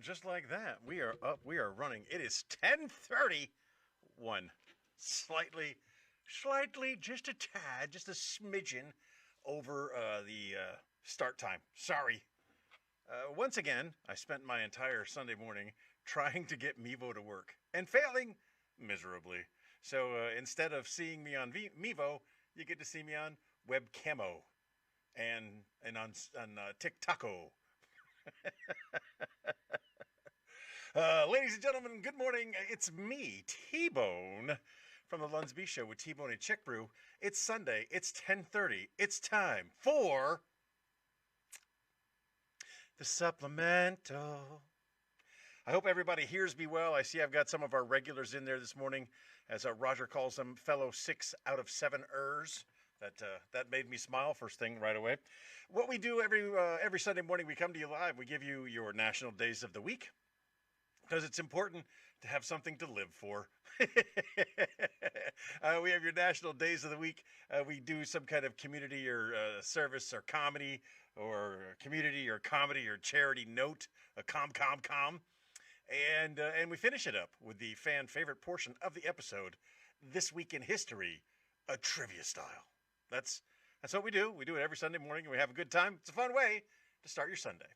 just like that, we are up. We are running. It is 10:31. Slightly, just a tad, just a smidgen over the start time. Sorry. Once again, I spent my entire Sunday morning trying to get Mevo to work and failing miserably. So instead of seeing me on Mevo, you get to see me on Webcamo and on TikToko. Ladies and gentlemen, good morning. It's me, T-Bone, from the LUNSB SHow with T-Bone and Chick Brew. It's Sunday. It's 10:30. It's time for the Supplemental. I hope everybody hears me well. I see I've got some of our regulars in there this morning, as Roger calls them, fellow 6 out of 7ers. That made me smile first thing right away. What we do every Sunday morning, we come to you live. We give you your national days of the week, because it's important to have something to live for. We have your national days of the week. We do some kind of community or service or comedy or community or comedy or charity note, a com. And we finish it up with the fan favorite portion of the episode, This Week in History, a trivia style. That's what we do. We do it every Sunday morning, and we have a good time. It's a fun way to start your Sunday.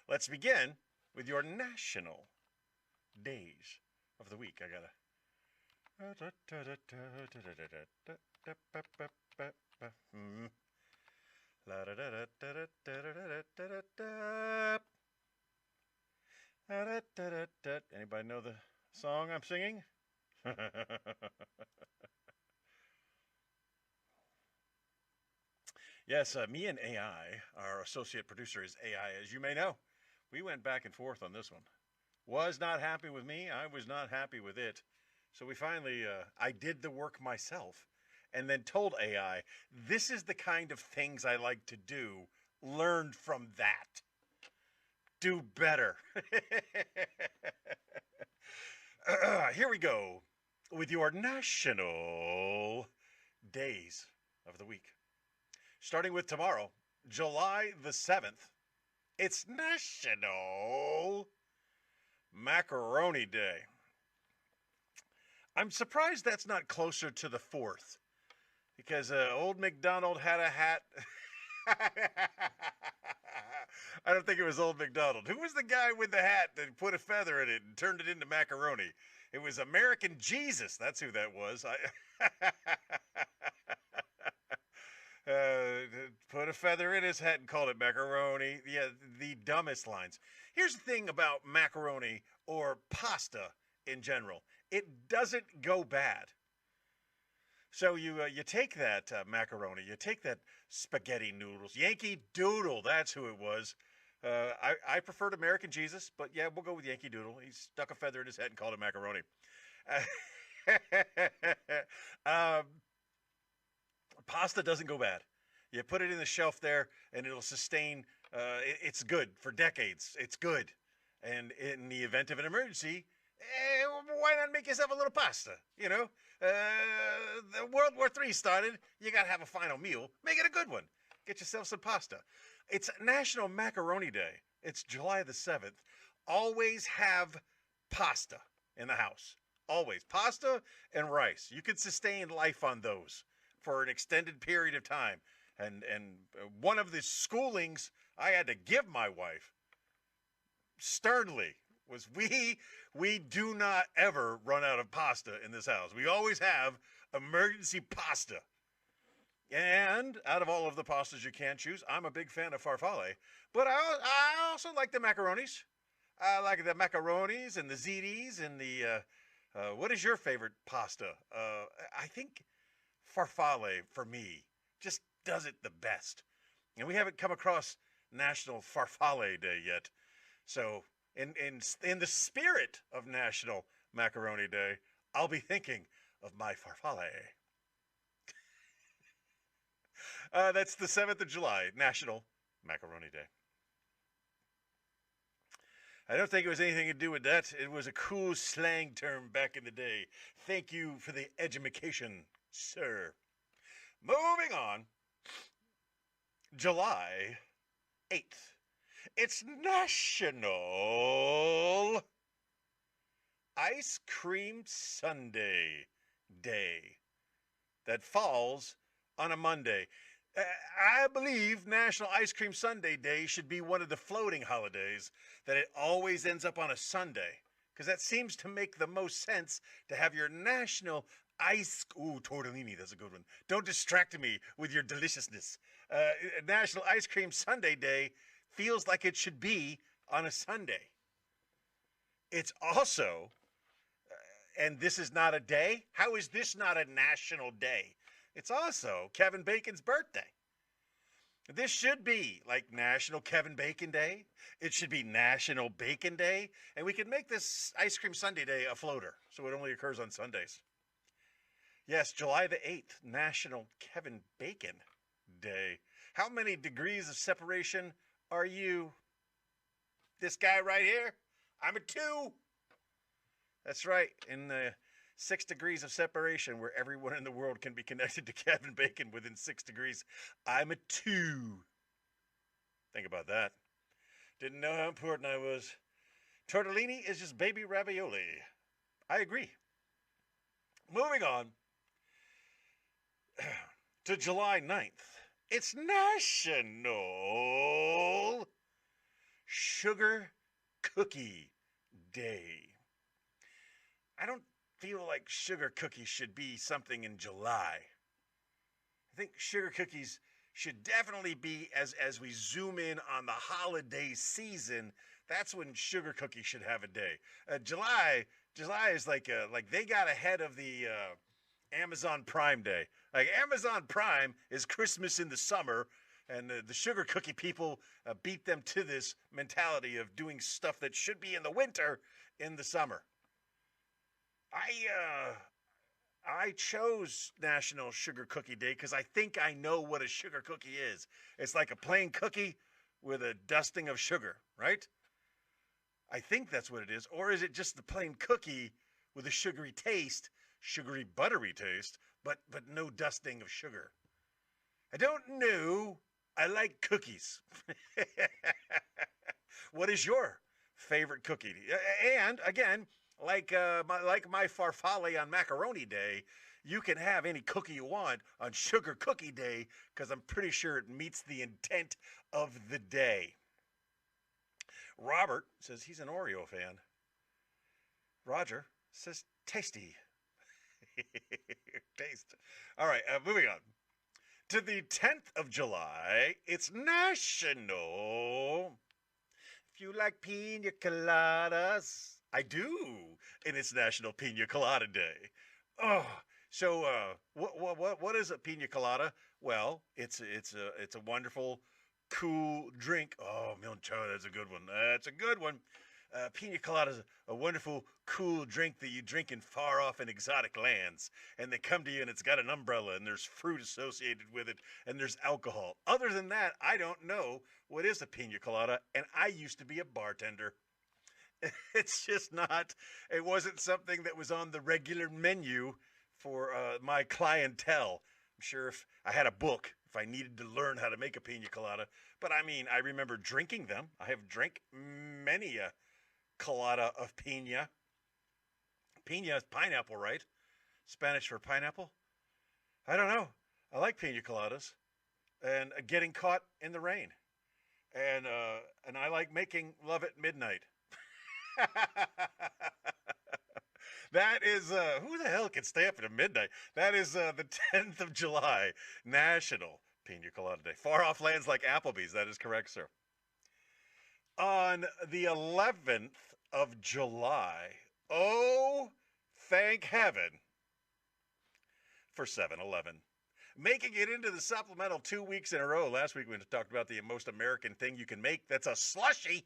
Let's begin with your national days of the week. I gotta. Anybody know the song I'm singing? Yes, me and AI, our associate producer is AI, as you may know. We went back and forth on this one. Was not happy with me. I was not happy with it. So we finally, I did the work myself and then told AI, this is the kind of things I like to do. Learn from that. Do better. Here we go with your national days of the week. Starting with tomorrow, July the 7th, it's National Macaroni Day. I'm surprised that's not closer to the 4th, because old MacDonald had a hat. I don't think it was old MacDonald. Who was the guy with the hat that put a feather in it and turned it into macaroni? It was American Jesus. That's who that was. Put a feather in his hat and called it macaroni. Yeah, the dumbest lines. Here's the thing about macaroni or pasta in general. It doesn't go bad. So you take that macaroni, you take that spaghetti noodles, Yankee Doodle, that's who it was. I preferred American Jesus, but yeah, we'll go with Yankee Doodle. He stuck a feather in his head and called it macaroni. Pasta doesn't go bad. You put it in the shelf there, and it'll sustain. It's good for decades. It's good. And in the event of an emergency, why not make yourself a little pasta? You know, the World War III started. You got to have a final meal. Make it a good one. Get yourself some pasta. It's National Macaroni Day. It's July the 7th. Always have pasta in the house. Always. Pasta and rice. You can sustain life on those for an extended period of time. And one of the schoolings I had to give my wife sternly was we do not ever run out of pasta in this house. We always have emergency pasta. And out of all of the pastas you can choose, I'm a big fan of farfalle. But I also like the macaronis. I like the macaronis and the ziti's and the... what is your favorite pasta? I think farfalle, for me, just does it the best. And we haven't come across National Farfalle Day yet. So in the spirit of National Macaroni Day, I'll be thinking of my farfalle. That's the 7th of July, National Macaroni Day. I don't think it was anything to do with that. It was a cool slang term back in the day. Thank you for the education, sir. Moving on. July 8th. It's National Ice Cream Sundae Day that falls on a Monday. Uh, I believe National Ice Cream Sundae Day should be one of the floating holidays, that it always ends up on a Sunday. Because that seems to make the most sense, to have your national ice. Ooh, tortellini, that's a good one. Don't distract me with your deliciousness. National Ice Cream Sundae Day feels like it should be on a Sunday. It's also, and this is not a day. How is this not a national day? It's also Kevin Bacon's birthday. This should be like National Kevin Bacon Day. It should be National Bacon Day. And we can make this Ice Cream Sundae Day a floater, so it only occurs on Sundays. Yes, July the 8th, National Kevin Bacon Day. How many degrees of separation are you? This guy right here? I'm a 2. That's right. In the 6 degrees of separation, where everyone in the world can be connected to Kevin Bacon within 6 degrees, I'm a 2. Think about that. Didn't know how important I was. Tortellini is just baby ravioli. I agree. Moving on to July 9th. It's National Sugar Cookie Day. I don't feel like sugar cookies should be something in July. I think sugar cookies should definitely be as we zoom in on the holiday season. That's when sugar cookies should have a day. July is like they got ahead of the Amazon Prime Day. Like Amazon Prime is Christmas in the summer, and the sugar cookie people beat them to this mentality of doing stuff that should be in the winter in the summer. I chose National Sugar Cookie Day because I think I know what a sugar cookie is. It's like a plain cookie with a dusting of sugar, right? I think that's what it is. Or is it just the plain cookie with a sugary taste, sugary buttery taste, but no dusting of sugar? I don't know. I like cookies. What is your favorite cookie? And again, like my farfalle on Macaroni Day, you can have any cookie you want on Sugar Cookie Day, because I'm pretty sure it meets the intent of the day. Robert says he's an Oreo fan. Roger says tasty. Taste. All right, moving on. To the 10th of July, it's National. If you like pina coladas, I do, and it's National Pina Colada Day. Oh, so what is a pina colada? Well, it's a wonderful, cool drink. Oh, Milchada is a good one. That's a good one. Pina colada is a wonderful, cool drink that you drink in far off and exotic lands. And they come to you and it's got an umbrella and there's fruit associated with it and there's alcohol. Other than that, I don't know what is a pina colada, and I used to be a bartender. It's just not, it wasn't something that was on the regular menu for my clientele. I'm sure if I had a book, if I needed to learn how to make a pina colada, but I mean, I remember drinking them. I have drank many a colada of pina. Pina is pineapple, right? Spanish for pineapple? I don't know. I like pina coladas and getting caught in the rain. And I like making love at midnight. That is, who the hell can stay up until midnight? That is the 10th of July, National Pina Colada Day. Far off lands like Applebee's, that is correct, sir. On the 11th of July, oh, thank heaven for 7-Eleven. Making it into the supplemental 2 weeks in a row. Last week we talked about the most American thing you can make. That's a slushie.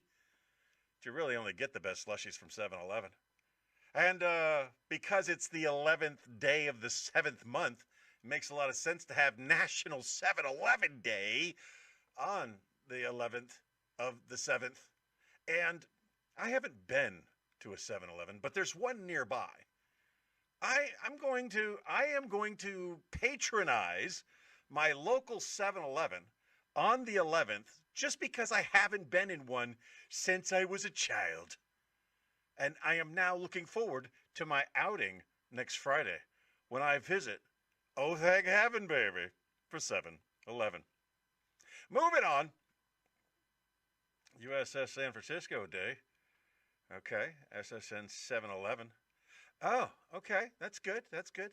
But you really only get the best slushies from 7-Eleven. And because it's the 11th day of the 7th month, it makes a lot of sense to have National 7-Eleven Day on the 11th of the 7th. And I haven't been to a 7-Eleven, but there's one nearby. I am going to patronize my local 7-Eleven on the 11th just because I haven't been in one since I was a child. And I am now looking forward to my outing next Friday when I visit, oh thank heaven, baby, for 7-Eleven. Moving on, USS San Francisco Day. Okay, SSN 7-Eleven. Oh, okay, that's good, that's good.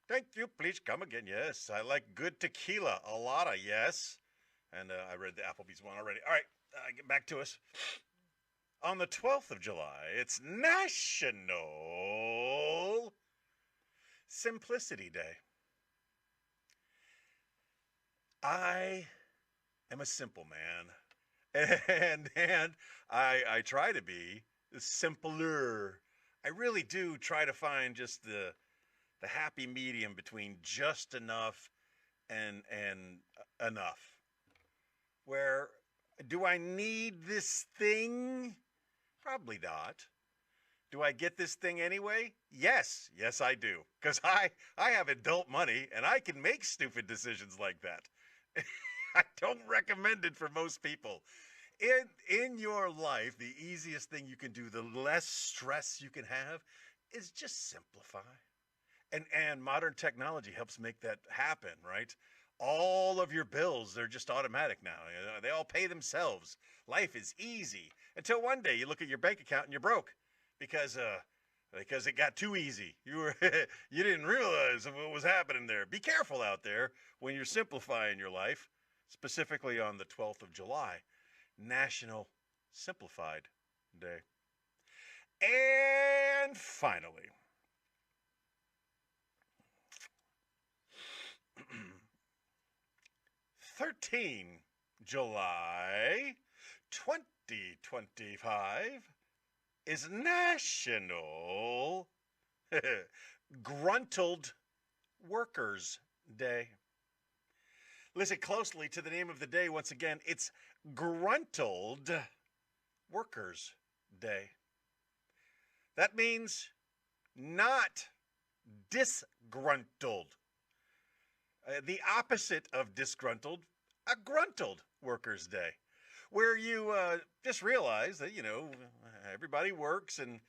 Thank you, please come again. Yes, I like good tequila, a lot of yes. And I read the Applebee's one already. All right, get back to us. On the 12th of July, it's National Simplicity Day. I am a simple man, and I try to be simpler. I really do try to find just the happy medium between just enough and enough. Where do I need this thing? Probably not. Do I get this thing anyway? Yes, I do. Because I have adult money and I can make stupid decisions like that. I don't recommend it for most people. In your life, the easiest thing you can do, the less stress you can have, is just simplify. And modern technology helps make that happen, right? All of your bills, they're just automatic now. You know, they all pay themselves. Life is easy. Until one day you look at your bank account and you're broke because it got too easy. You didn't realize what was happening there. Be careful out there when you're simplifying your life, specifically on the 12th of July, National Simplified Day. And finally, 13 July 2025 is National Gruntled Workers Day. Listen closely to the name of the day once again. It's Gruntled Workers Day. That means not disgruntled. The opposite of disgruntled, a gruntled Workers Day, where you just realize that, you know, everybody works and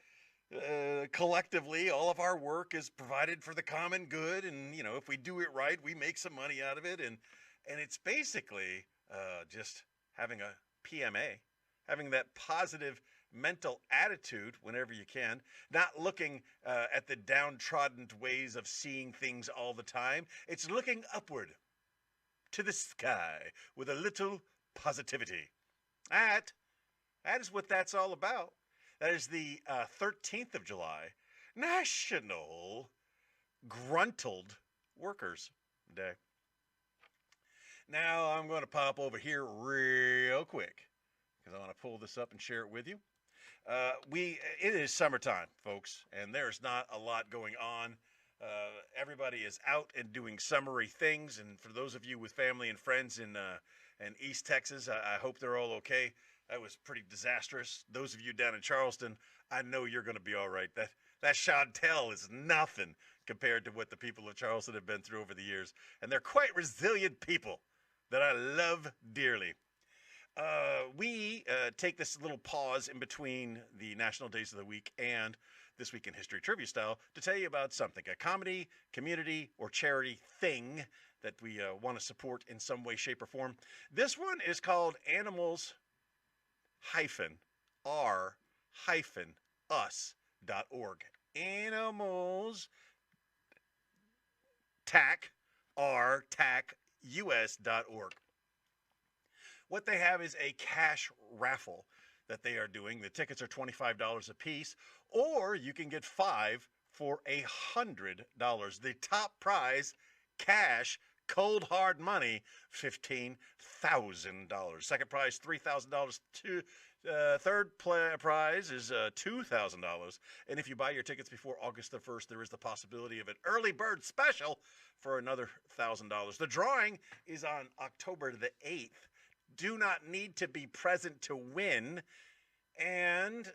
collectively all of our work is provided for the common good. And, you know, if we do it right, we make some money out of it. And it's basically just having a PMA, having that positive mental attitude whenever you can, not looking at the downtrodden ways of seeing things all the time. It's looking upward to the sky with a little positivity. That is what that's all about. That is the 13th of July, National Gruntled Workers Day. Now I'm going to pop over here real quick because I want to pull this up and share it with you. It is summertime, folks, and there's not a lot going on. Everybody is out and doing summery things, and for those of you with family and friends in East Texas, I hope they're all okay. That was pretty disastrous. Those of you down in Charleston, I know you're going to be all right. That Chantel is nothing compared to what the people of Charleston have been through over the years, and they're quite resilient people that I love dearly. We take this little pause in between the National Days of the Week and This Week in History Trivia Style to tell you about something, a comedy, community, or charity thing that we want to support in some way, shape, or form. This one is called Animals-R-Us.org. Animals-R-Us.org. What they have is a cash raffle that they are doing. The tickets are $25 a piece, or you can get 5 for $100. The top prize, cash, cold hard money, $15,000. Second prize, $3,000. Third prize is $2,000. And if you buy your tickets before August the 1st, there is the possibility of an early bird special for another $1,000. The drawing is on October the 8th. Do not need to be present to win. And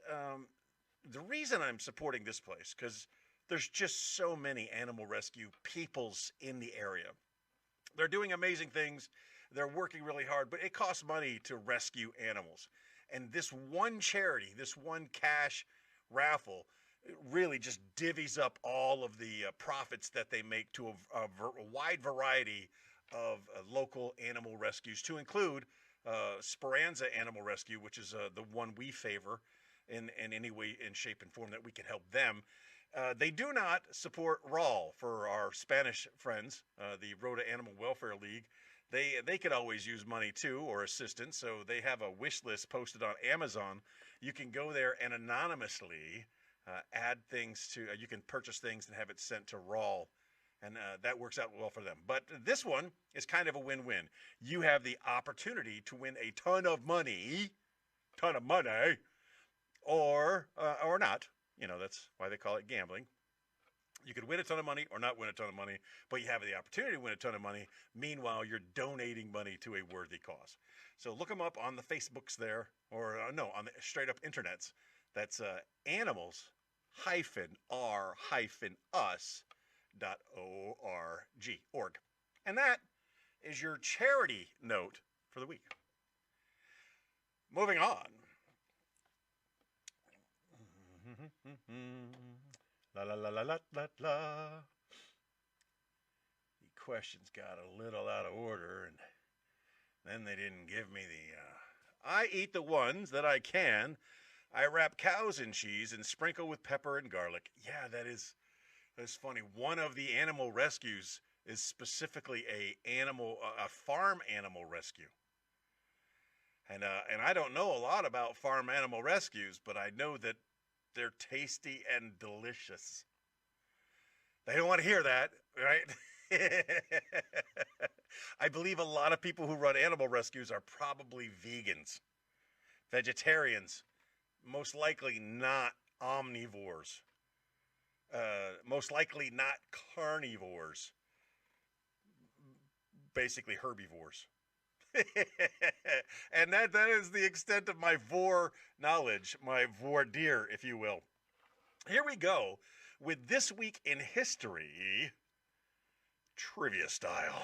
the reason I'm supporting this place, because there's just so many animal rescue peoples in the area. They're doing amazing things. They're working really hard, but it costs money to rescue animals. And this one charity, this one cash raffle, really just divvies up all of the profits that they make to a wide variety of local animal rescues, to include Speranza Animal Rescue, which is the one we favor in any way, in shape, and form that we can help them. They do not support RAL for our Spanish friends, the Rota Animal Welfare League. They could always use money too, or assistance. So they have a wish list posted on Amazon. You can go there and anonymously add things to. You can purchase things and have it sent to RAL, and that works out well for them. But this one is kind of a win-win. You have the opportunity to win a ton of money, or not. You know, that's why they call it gambling. You could win a ton of money or not win a ton of money, but you have the opportunity to win a ton of money. Meanwhile, you're donating money to a worthy cause. So look them up on the Facebooks there, or no, on the straight up internets. That's animals-r-us.org. And that is your charity note for the week. Moving on. La la la la la la la. The questions got a little out of order, and then they didn't give me the. I eat the ones that I can. I wrap cows in cheese and sprinkle with pepper and garlic. Yeah, that's funny. One of the animal rescues is specifically a farm animal rescue. And I don't know a lot about farm animal rescues, but I know that they're tasty and delicious. They don't want to hear that, right? I believe a lot of people who run animal rescues are probably vegans, vegetarians, most likely not omnivores, most likely not carnivores, basically herbivores. And that is the extent of my vor knowledge, my voir dire, if you will. Here we go with This Week in History, trivia style.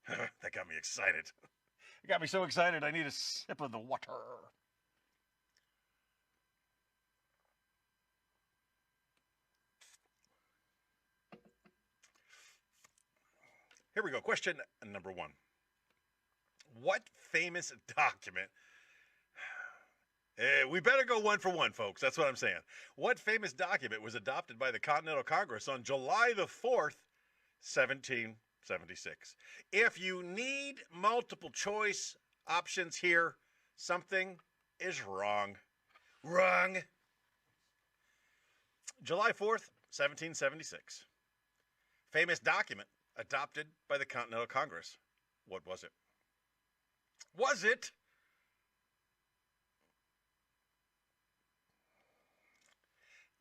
That got me excited. It got me so excited I need a sip of the water. Here we go. Question number 1. What famous document? We better go one for one, folks. That's what I'm saying. What famous document was adopted by the Continental Congress on July the 4th, 1776? If you need multiple choice options here, something is wrong. Wrong. July 4th, 1776. Famous document adopted by the Continental Congress. What was it? Was it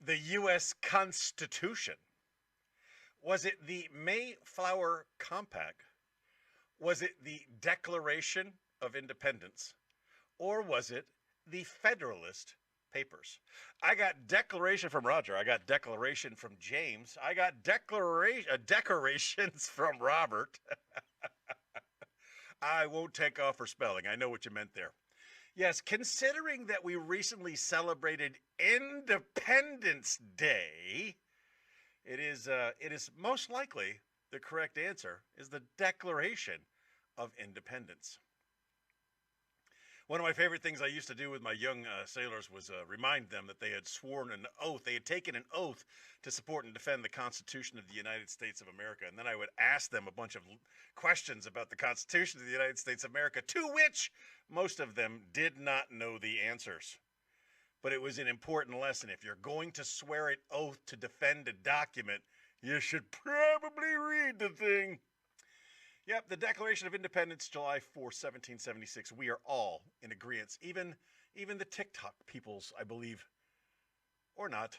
the U.S. Constitution? Was it the Mayflower Compact? Was it the Declaration of Independence? Or was it the Federalist Papers? I got declaration from Roger. I got declaration from James. I got decorations from Robert. I won't take off for spelling. I know what you meant there. Yes, considering that we recently celebrated Independence Day, it is most likely the correct answer is the Declaration of Independence. One of my favorite things I used to do with my young sailors was remind them that they had sworn an oath. They had taken an oath to support and defend the Constitution of the United States of America. And then I would ask them a bunch of questions about the Constitution of the United States of America, to which most of them did not know the answers. But it was an important lesson. If you're going to swear an oath to defend a document, you should probably read the thing. Yep, the Declaration of Independence, July 4, 1776. We are all in agreement. Even the TikTok peoples, I believe. Or not.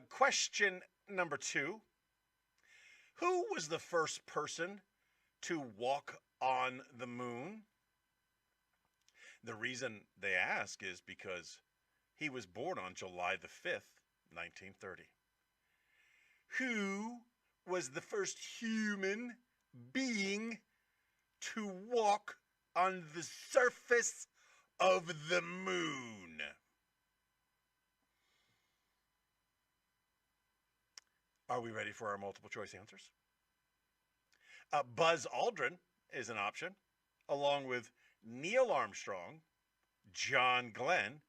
Question number 2. Who was the first person to walk on the moon? The reason they ask is because he was born on July the 5th, 1930. Who was the first human being to walk on the surface of the moon? Are we ready for our multiple choice answers? Buzz Aldrin is an option, along with Neil Armstrong, John Glenn,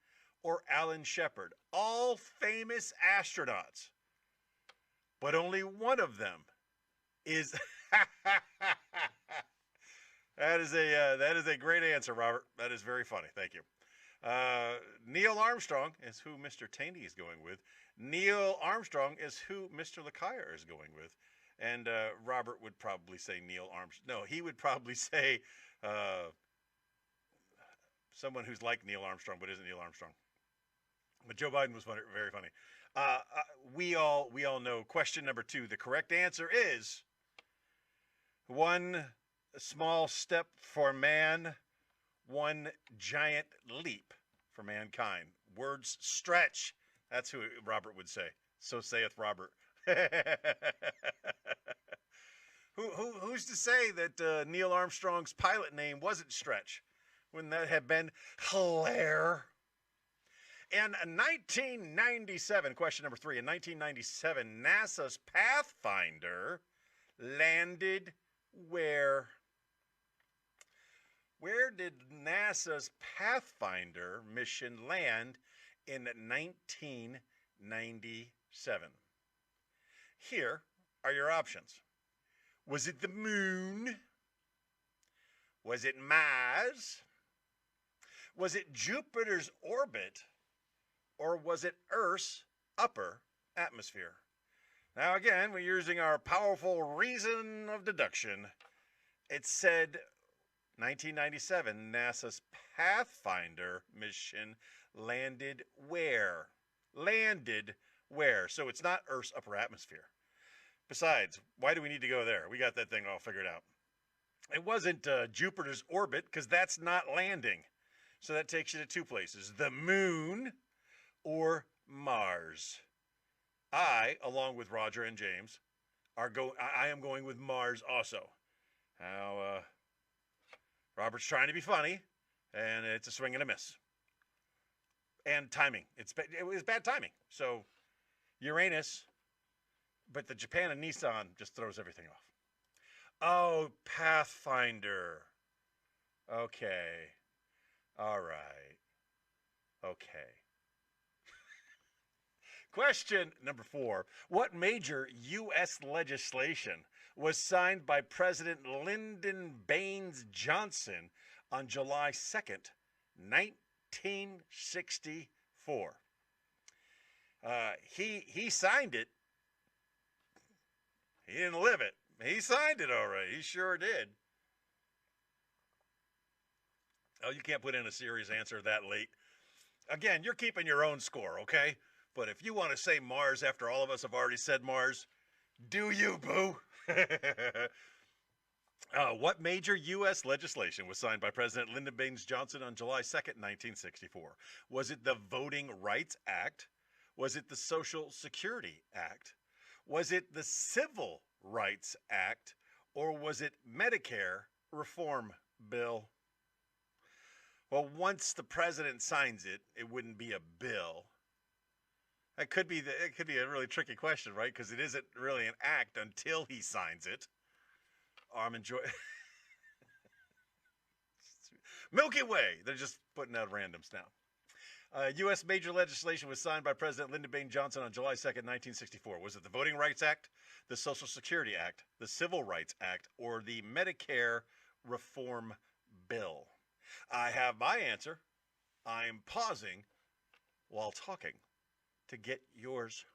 or Alan Shepard, all famous astronauts. But only one of them is that is a great answer, Robert. That is very funny. Thank you. Neil Armstrong is who Mr. Taney is going with. Neil Armstrong is who Mr. Lakaya is going with. And Robert would probably say Neil Armstrong. No, he would probably say someone who's like Neil Armstrong but isn't Neil Armstrong. But Joe Biden was very funny. We all know question number 2. The correct answer is one small step for man, one giant leap for mankind. Words stretch. That's who Robert would say. So saith Robert. Who's to say that Neil Armstrong's pilot name wasn't Stretch? Wouldn't that have been Hilaire? In 1997, question number 3, in 1997, NASA's Pathfinder landed where? Where did NASA's Pathfinder mission land in 1997? Here are your options. Was it the moon? Was it Mars? Was it Jupiter's orbit? Or was it Earth's upper atmosphere? Now again, we're using our powerful reason of deduction. It said 1997, NASA's Pathfinder mission landed where? Landed where? So it's not Earth's upper atmosphere. Besides, why do we need to go there? We got that thing all figured out. It wasn't Jupiter's orbit, because that's not landing. So that takes you to 2 places. The moon or Mars. I, along with Roger and James, I am going with Mars also. Now, Robert's trying to be funny, and it's a swing and a miss. And timing. It was bad timing. So, Uranus, but the Japan and Nissan just throws everything off. Oh, Pathfinder. Okay. All right. Okay. Question number 4. What major U.S. legislation was signed by President Lyndon Baines Johnson on July 2nd, 1964? He signed it. He didn't live it. He signed it all right. He sure did. Oh, you can't put in a serious answer that late. Again, you're keeping your own score, okay? But if you want to say Mars after all of us have already said Mars, do you, boo? What major U.S. legislation was signed by President Lyndon Baines Johnson on July 2nd, 1964? Was it the Voting Rights Act? Was it the Social Security Act? Was it the Civil Rights Act? Or was it Medicare Reform Bill? Well, once the president signs it, it wouldn't be a bill. It could be a really tricky question, right? Because it isn't really an act until he signs it. I'm enjoying Milky Way. They're just putting out randoms now. U.S. major legislation was signed by President Lyndon Baines Johnson on July 2nd, 1964. Was it the Voting Rights Act, the Social Security Act, the Civil Rights Act, or the Medicare Reform Bill? I have my answer. I'm pausing while talking to get yours.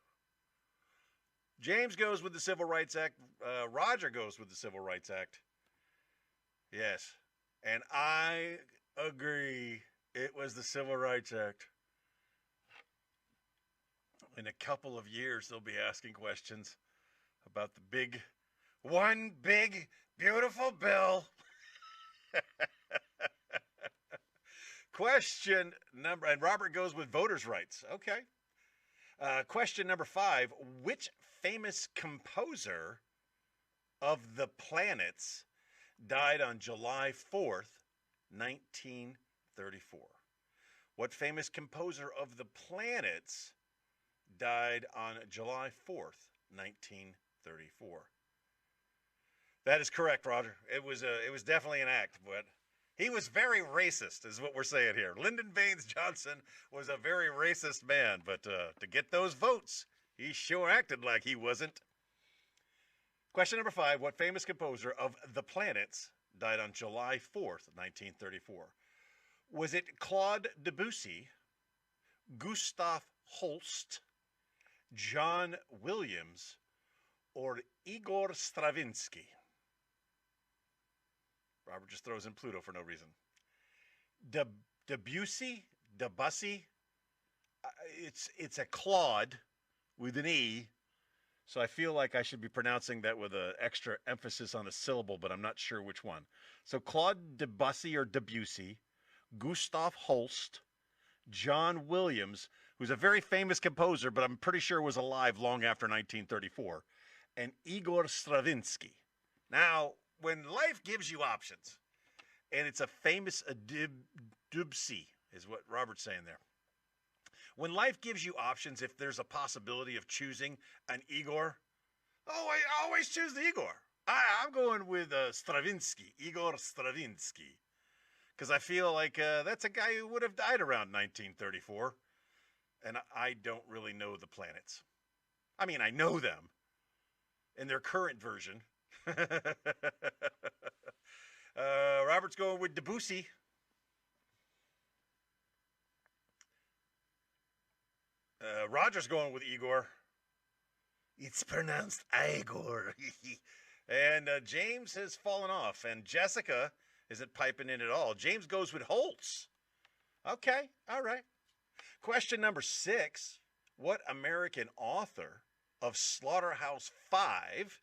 James goes with the Civil Rights Act. Roger goes with the Civil Rights Act. Yes. And I agree. It was the Civil Rights Act. In a couple of years, they'll be asking questions about the one big, beautiful bill. Question number, and Robert goes with voters' rights. Okay. Question number 5, which famous composer of the planets died on July 4th, 1934? What famous composer of the planets died on July 4th, 1934? That is correct, Roger. It was definitely an act, but he was very racist, is what we're saying here. Lyndon Baines Johnson was a very racist man, but to get those votes, he sure acted like he wasn't. Question number 5. What famous composer of the planets died on July 4th, 1934? Was it Claude Debussy, Gustav Holst, John Williams, or Igor Stravinsky? Robert just throws in Pluto for no reason. Debussy? It's a Claude with an E, so I feel like I should be pronouncing that with an extra emphasis on a syllable, but I'm not sure which one. So Claude Debussy or Debussy, Gustav Holst, John Williams, who's a very famous composer, but I'm pretty sure was alive long after 1934, and Igor Stravinsky. Now, when life gives you options, and it's a famous Debussy, is what Robert's saying there. When life gives you options, if there's a possibility of choosing an Igor, I always choose the Igor. I'm going with Stravinsky, Igor Stravinsky, because I feel like that's a guy who would have died around 1934, and I don't really know the planets. I mean, I know them in their current version. Robert's going with Debussy. Roger's going with Igor. It's pronounced Igor. And James has fallen off, and Jessica isn't piping in at all. James goes with Holtz. Okay, all right. Question number 6. What American author of Slaughterhouse-Five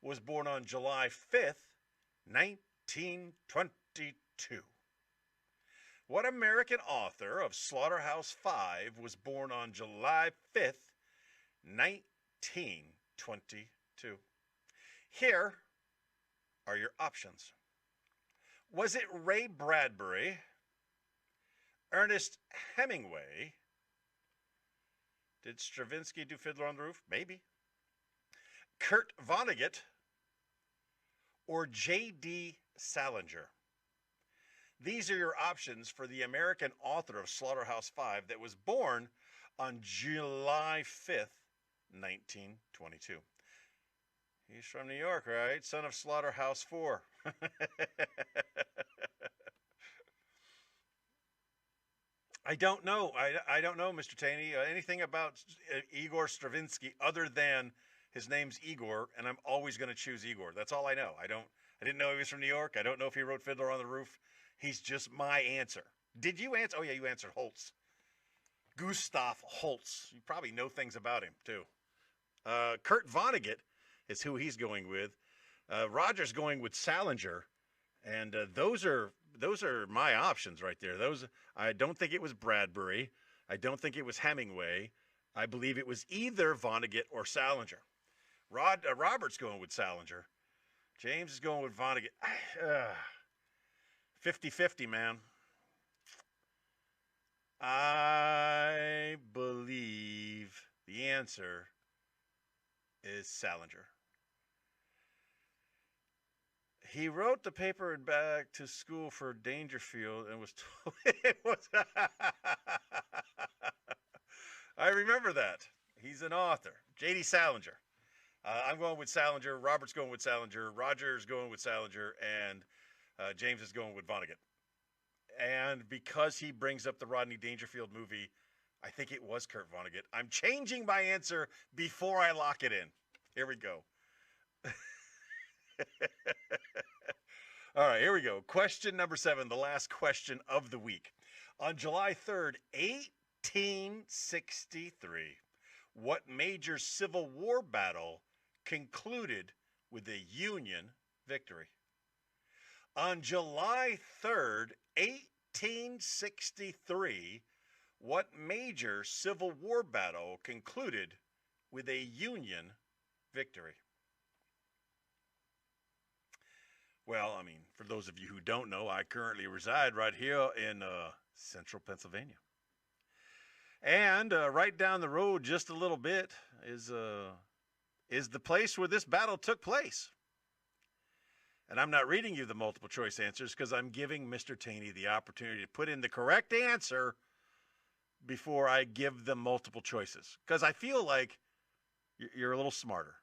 was born on July 5th, 1922? What American author of Slaughterhouse-Five was born on July 5th, 1922? Here are your options. Was it Ray Bradbury, Ernest Hemingway? Did Stravinsky do Fiddler on the Roof? Maybe. Kurt Vonnegut or J.D. Salinger? These are your options for the American author of Slaughterhouse-Five that was born on July 5th, 1922. He's from New York, right? Son of Slaughterhouse-Four. I don't know. I don't know, Mr. Taney, anything about Igor Stravinsky other than his name's Igor, and I'm always going to choose Igor. That's all I know. I didn't know he was from New York. I don't know if he wrote Fiddler on the Roof. He's just my answer. Did you answer? Oh, yeah, you answered Holtz. Gustav Holtz. You probably know things about him, too. Kurt Vonnegut is who he's going with. Roger's going with Salinger. And those are my options right there. I don't think it was Bradbury. I don't think it was Hemingway. I believe it was either Vonnegut or Salinger. Robert's going with Salinger. James is going with Vonnegut. 50-50, man. I believe the answer is Salinger. He wrote the paper and back to school for Dangerfield and was told it was. I remember that. He's an author. J.D. Salinger. I'm going with Salinger. Robert's going with Salinger. Roger's going with Salinger. And James is going with Vonnegut. And because he brings up the Rodney Dangerfield movie, I think it was Kurt Vonnegut. I'm changing my answer before I lock it in. Here we go. All right, here we go. Question number 7, the last question of the week. On July 3rd, 1863, what major Civil War battle concluded with a Union victory? On July 3rd, 1863, what major Civil War battle concluded with a Union victory? Well, I mean, for those of you who don't know, I currently reside right here in central Pennsylvania. And right down the road just a little bit is the place where this battle took place. And I'm not reading you the multiple choice answers because I'm giving Mr. Taney the opportunity to put in the correct answer before I give them multiple choices. Because I feel like you're a little smarter.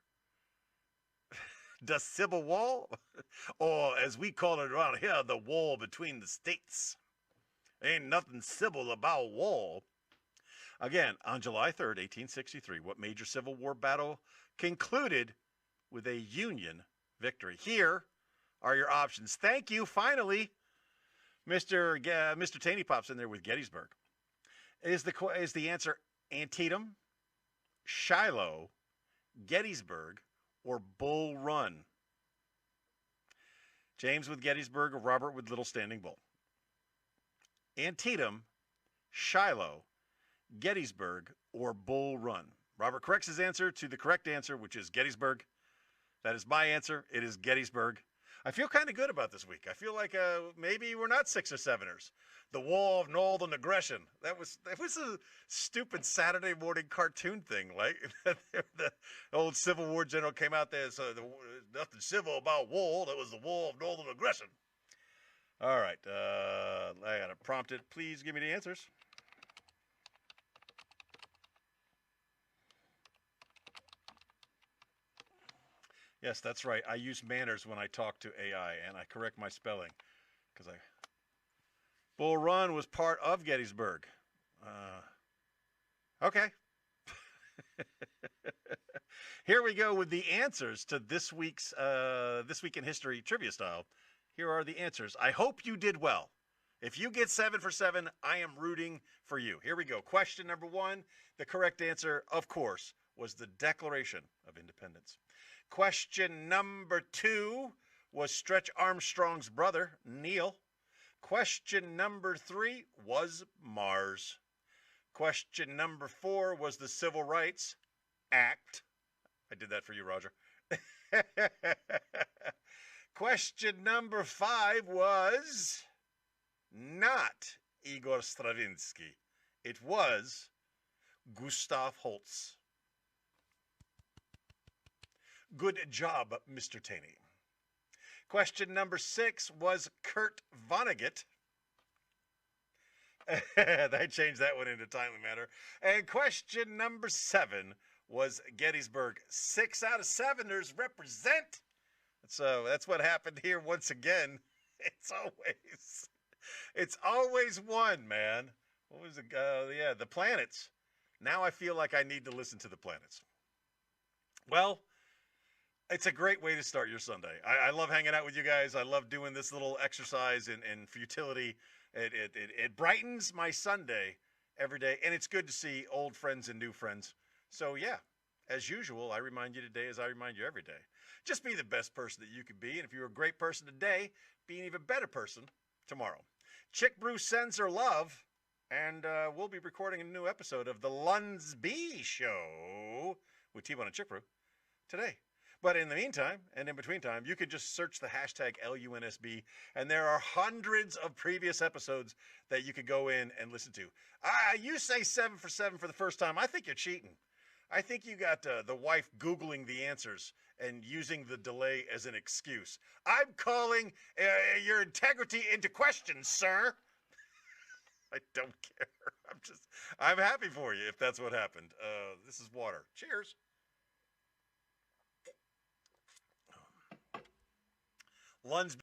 The Civil War, or as we call it around here, the war between the states. Ain't nothing civil about war. Again, on July 3rd, 1863, what major Civil War battle concluded with a Union victory? Here are your options. Thank you. Finally, Mr. Taney pops in there with Gettysburg. Is the answer Antietam, Shiloh, Gettysburg, or Bull Run? James with Gettysburg or Robert with Little Standing Bull? Antietam, Shiloh, Gettysburg, or Bull Run? Robert corrects his answer to the correct answer, which is Gettysburg. That is my answer. It is Gettysburg. I feel kind of good about this week. I feel like maybe we're not 6 or 7ers. The War of Northern Aggression. That was a stupid Saturday morning cartoon thing. Like the old Civil War general came out there and said, nothing civil about war. That was the War of Northern Aggression. All right. I got to prompt it. Please give me the answers. Yes, that's right. I use manners when I talk to AI, and I correct my spelling. Bull Run was part of Gettysburg. Okay. Here we go with the answers to this week's This Week in History trivia style. Here are the answers. I hope you did well. If you get 7 for 7, I am rooting for you. Here we go. Question number 1. The correct answer, of course, was the Declaration of Independence. Question number 2 was Stretch Armstrong's brother, Neil. Question number 3 was Mars. Question number 4 was the Civil Rights Act. I did that for you, Roger. Question number 5 was not Igor Stravinsky. It was Gustav Holst. Good job, Mr. Taney. Question number 6 was Kurt Vonnegut. They changed that one into timely manner. And question number 7 was Gettysburg. 6 out of 7ers represent. So that's what happened here once again. It's always one, man. What was it? Yeah, the planets. Now I feel like I need to listen to the planets. Well, it's a great way to start your Sunday. I love hanging out with you guys. I love doing this little exercise in futility. It brightens my Sunday every day, and it's good to see old friends and new friends. So yeah, as usual, I remind you today as I remind you every day. Just be the best person that you can be, and if you're a great person today, be an even better person tomorrow. Chick Brew sends her love, and we'll be recording a new episode of the LUNSB SHow with T-Bone and Chick Brew today. But in the meantime, and in between time, you can just search the hashtag LUNSB, and there are hundreds of previous episodes that you could go in and listen to. You say 7 for 7 for the first time. I think you're cheating. I think you got the wife Googling the answers and using the delay as an excuse. I'm calling your integrity into question, sir. I don't care. I'm happy for you if that's what happened. This is water. Cheers. LUNSB